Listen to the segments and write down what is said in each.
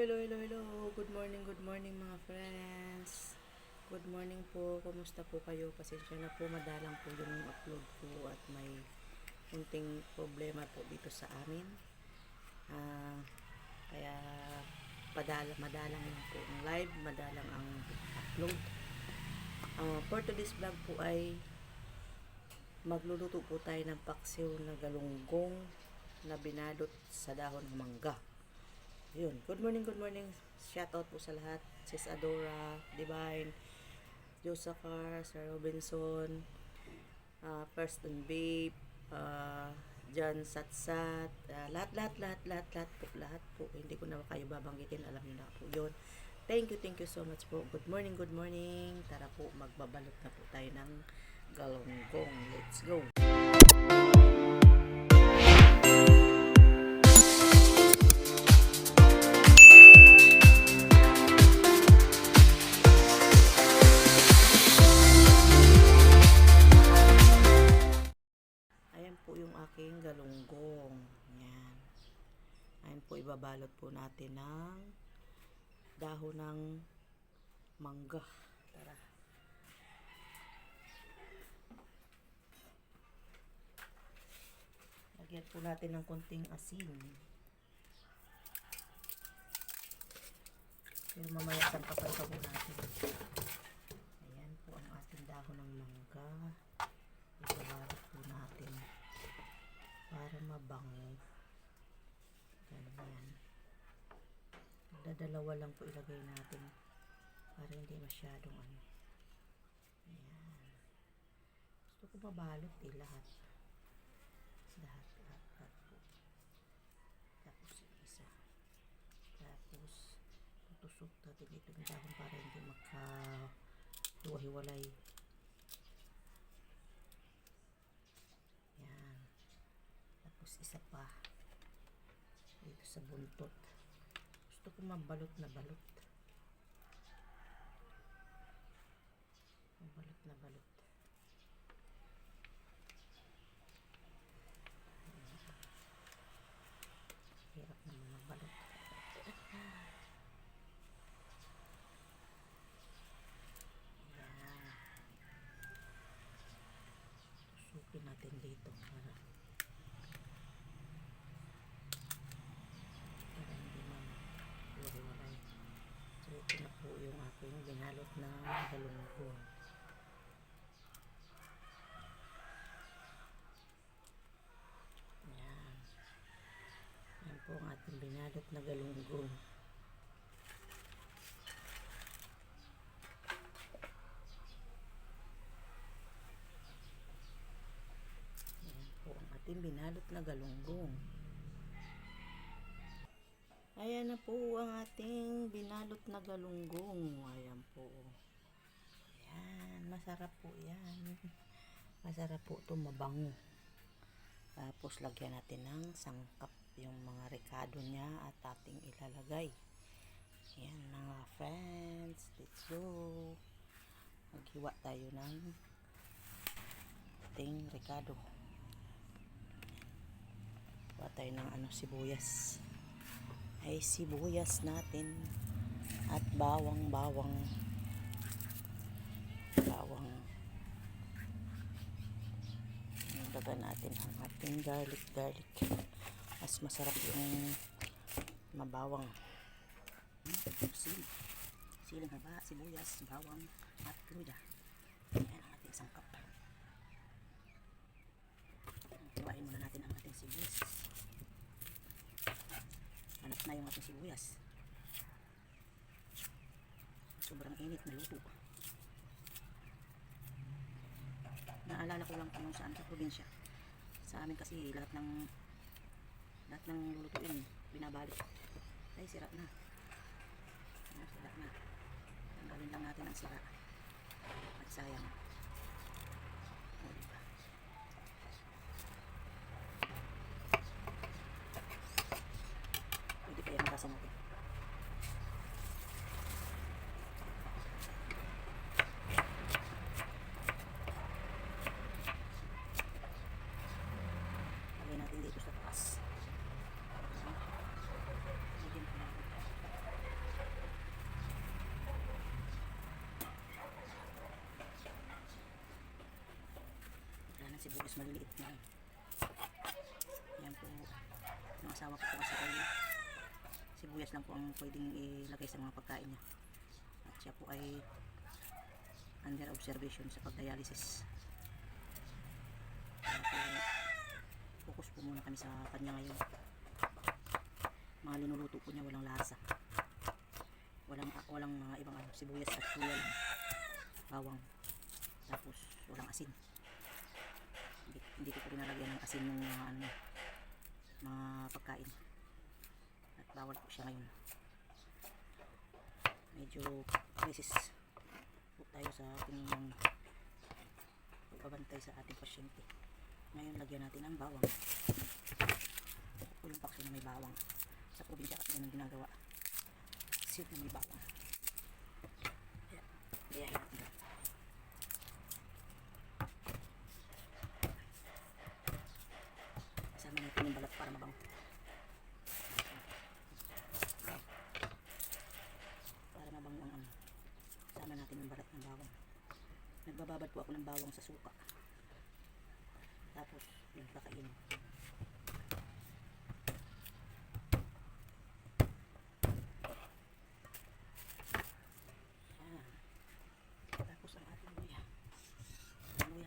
Hello. Good morning mga friends. Good morning po. Kumusta po kayo? Pasensya na po, madalang po yung upload ko at may kunting problema po dito sa amin. Kaya madalang lang po ang live, madalang ang upload. For today's vlog po ay magluluto po tayo ng paksiw na galunggong na binalot sa dahon ng mangga. Yun. Good morning. Shoutout po sa lahat. Sis Adora, Divine, Josakar, Sir Robinson, First and Babe, John Satsat, lahat po. Hindi ko na kayo babanggitin. Alam niyo na po yun. Thank you so much po. Good morning. Tara po, magbabalot na po tayo ng galunggong. Let's go. Ayan po yung aking galunggong. Ayan. Ayan po, ibabalot po natin ng dahon ng mangga. Tara. Lagyan po natin ng konting asin. Pero mamaya sampapan pa po natin. Ayan po ang ating dahon ng mangga. Ibabalot po natin para mabango. Ganyan. Dadalawa lang po ilagay natin para hindi masyadong ano. Ayan. Gusto ko mabalot lahat. Lahat po. Tapos isa. Tapos tutusok natin itong dahon para hindi magkahiwa-hiwalay. Yan. Tapos isa pa dito sa buntot. Gusto ko mabalot na balot. Hirap naman magbalot. Yan. Tusukin natin dito para hindi man hiwa-hiwalay. So ito na po yung aking binalot na galunggong. Yan. Yan po ang ating binalot na galunggong. Binalot na galunggong. Ayan na po ang ating binalot na galunggong. Ayan po. Ayan, masarap po yan. Masarap po ito, mabango. Tapos lagyan natin ng sangkap yung mga rekado niya at ating ilalagay. Ayan mga friends, let's go. Maghiwa tayo ng ating rekado. Tayo ng sibuyas. Ay sibuyas natin at bawang. Ilagay natin ang ating garlic. Mas masarap yung mabawang. Siling haba, sibuyas, bawang at luya. Ayan ang ating sangkap. Hiwain muna natin ang ating sibuyas. Hanap na yung ating sibuyas. Sobrang init na luto. Naalala ko lang kung saan sa probinsya. Sa amin kasi lahat ng lulutuin binabalik. Ay sira na. Tanggalin lang natin ang sira. At sayang. Diba? Pwede pa yan nabasa natin. Lagyan natin dito sa taas. Lagyan natin. sibuyas maliliit na. Yan po. Yung asawa ko po kasi ay sibuyas lang po ang pwedeng ilagay sa mga pagkain niya. At siya po ay under observation sa pagdialysis. Kaya po, focus po muna kami sa kanya ngayon. Mga linuluto po niya walang lasa. Walang mga ibang sibuyas at luya lang. Bawang. Tapos walang asin. Hindi ko po pinalagyan ng asin yung mga pagkain. At bawal po siya ngayon. Medyo crisis po tayo sa ating pagbabantay sa ating pasyente. Ngayon lagyan natin ng bawang. Ito po yung pakso na may bawang. Sa probinsya kasi yung ginagawa. Seed na may bawang. Kaya natin. Sama natin yung balat para mabango. Para mabango ang sama natin yung balat ng bawang. Nagbababad po ako ng bawang sa suka. Tapos yung kakainin.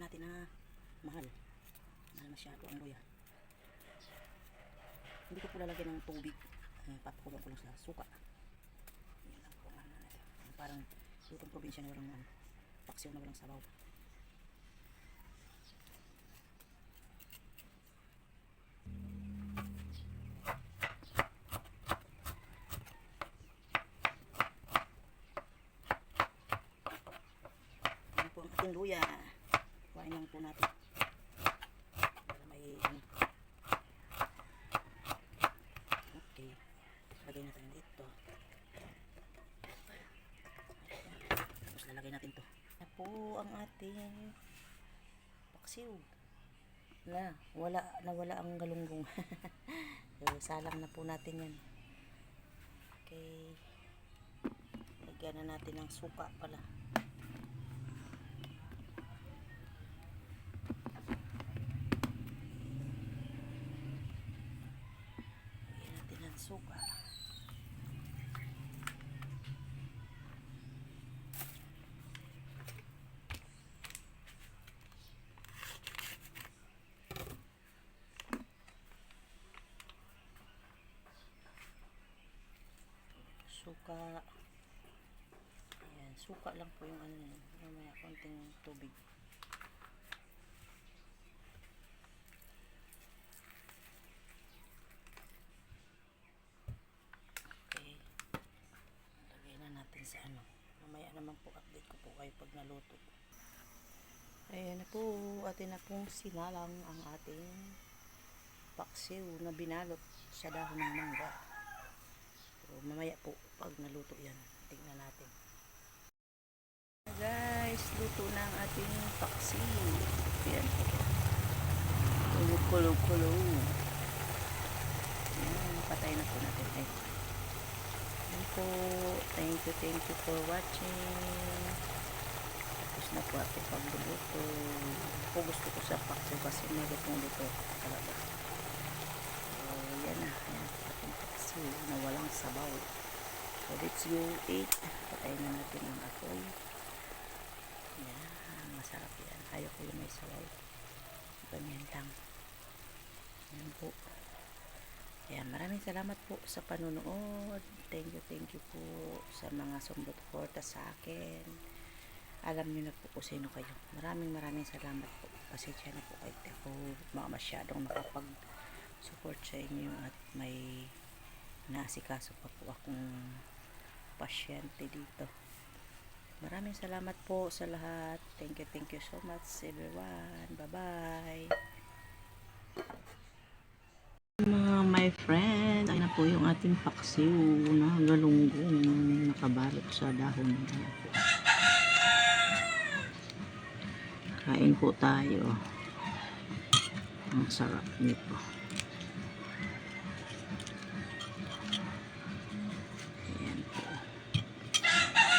Natin na mahal masyado ang luya. Hindi ko po lalagyan ng tubig, papakulang ko lang sa suka. Yan lang po parang lutong probinsya na walang paksiw na walang sabaw. Yan po ang ating luya. Kuhain lang po natin para may okay, lagay natin dito. Tapos lalagay natin to. Yan po ang ating paksiw. Nawala ang galunggong. So, salang na po natin yan. Okay, lagyan na natin ng suka pala. Suka. Ayan, suka lang po yung may konting tubig. Sa mamaya naman po update ko po kayo pag naluto. Ayan na po, atin na pong sinalang ang ating paksiw na binalot sa dahon ng mangga. So, mamaya po pag naluto yan, tingnan natin. Guys, luto na ang ating paksiw. Ayan po, kulo-kulo. Ayan, patay na po natin. Po. Thank you for watching. Tapos na po ating pagluluto. Po gusto ko sa paksiw kasi may lutong-luto talaga. So, yan na. Yan po ating paksiw na walang sabaw. So, let's go eat. Patayin na natin ang apoy. Yan. Masarap yan. Ayaw ko yung may sabaw. Ganyan lang. Yan po. Ayan, maraming salamat po sa panunood. Thank you po sa mga sumuporta sa akin. Alam niyo na po kung sino kayo. Maraming salamat po. Pasensya na po kayo. Ako masyadong nakapag-support sa inyo at may naasikaso pa po akong pasyente dito. Maraming salamat po sa lahat. Thank you so much everyone. Bye-bye. My friend, ay na po yung ating paksiw na galunggong nakabalot sa dahon. Kain po tayo. Ang sarap nito. Ayan po.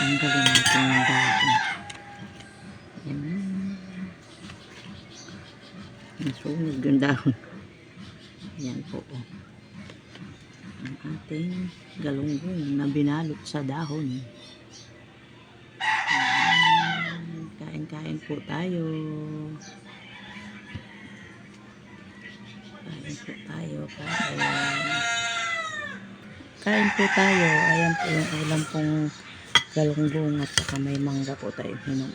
Ang galing natin ng dahon. Ayan. Sunog yung dahon. Yan po. Ang ating galunggong na binalot sa dahon. Kain-kain po tayo. Kain po tayo. Kain po tayo. Ayan po yung ulam pong galunggong at saka may mangga po tayo hinom.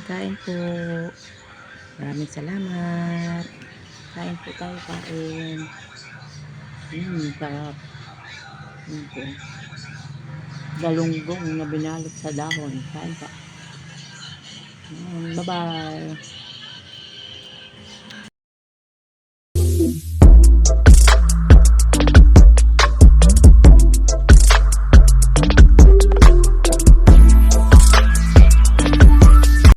Kain po. Maraming salamat. Kain po tayo, kain. Sarap. Yun po. Galunggong na binalot sa dahon. Kain pa. Bye-bye.